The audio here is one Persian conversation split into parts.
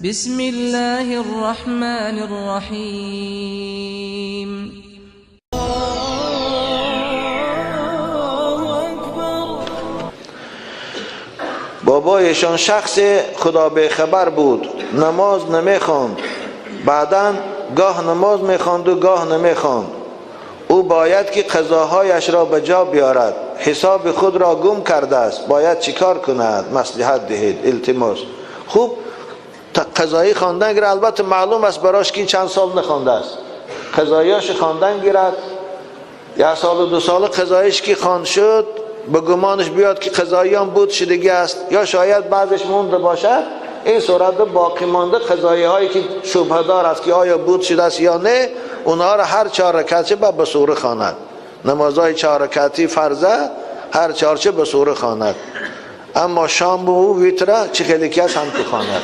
بسم الله الرحمن الرحیم. بابایشان شخص خدا به خبر بود، نماز نمیخواند، بعداً گاه نماز میخواند و گاه نمیخواند. او باید که قضاهایش را به جا بیارد، حساب خود را گم کرده است، باید چیکار کند؟ مصلحت دهید، التماس. خوب قضایی خواندن گیرد، البته معلوم است براش که چند سال نخوانده است، قضاییاش خواندن گیرد. یک سال و 2 سال قضاییش که خواند شد، به گمانش بیاد که قضایی هم بود شدگی است، یا شاید بعضش مونده باشد، این صورت باقی مانده قضایی هایی که شبهه دار است که آیا بود شده است یا نه، اونها را هر 4 رکعت به سوره خواند. نمازهای 4 رکعتی فرضه هر 4 به سوره خواند. اما شام و ویتر چه خیلی کس هم که خواند.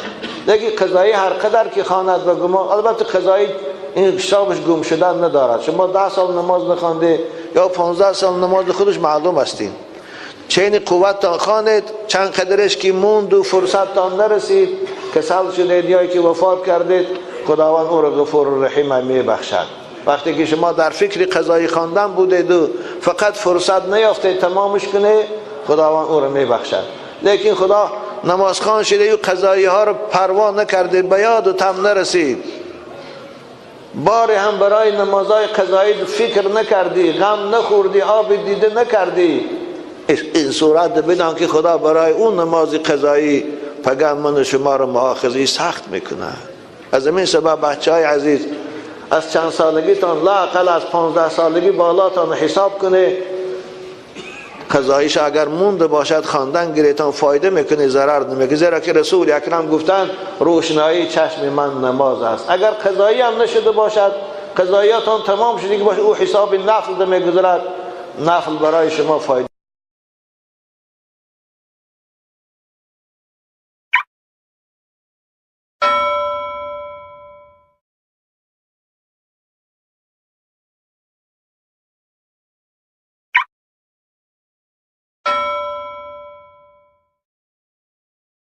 دیگه قضایی هر قدر که خواند و گمان، البته قضایی این حسابش گم شدن ندارد. شما 10 سال نماز نخوانده یا 15 سال نماز خودش معلوم استین، چین قوت تا خواند، چند قدرش که موند و فرصت تا نرسید، کسل شدید یا که وفات کردید، خداوند او را غفور و رحیم می بخشد. وقتی که شما در فکر قضایی خواندن بودید و فقط فرصت نیافتید تمامش کنه، خداوند او را می بخشد. لیکن خدا نمازخوان شده و قضایی ها را پروا نکرده، به یاد و تم نرسید، باری هم برای نمازهای قضایی فکر نکردی، غم نخوردی، آب دیده نکردی، این صورت بدان که خدا برای اون نماز قضایی پگم من شما را مؤاخذه سخت میکنه. از این سبب بچهای عزیز، از چند سالگیتان لااقل از 15 سالگی بالاتان حساب کنه، قضاییش اگر مونده باشد خواندن گیرتان فایده میکنه، ضرر نمیکنه. زیرا که رسول اکرم گفتن روشنایی چشم من نماز است. اگر قضایی هم نشده باشد، قضاییاتان تمام شده که باشه، او حساب نفل ده میگذارد، نفل برای شما فایده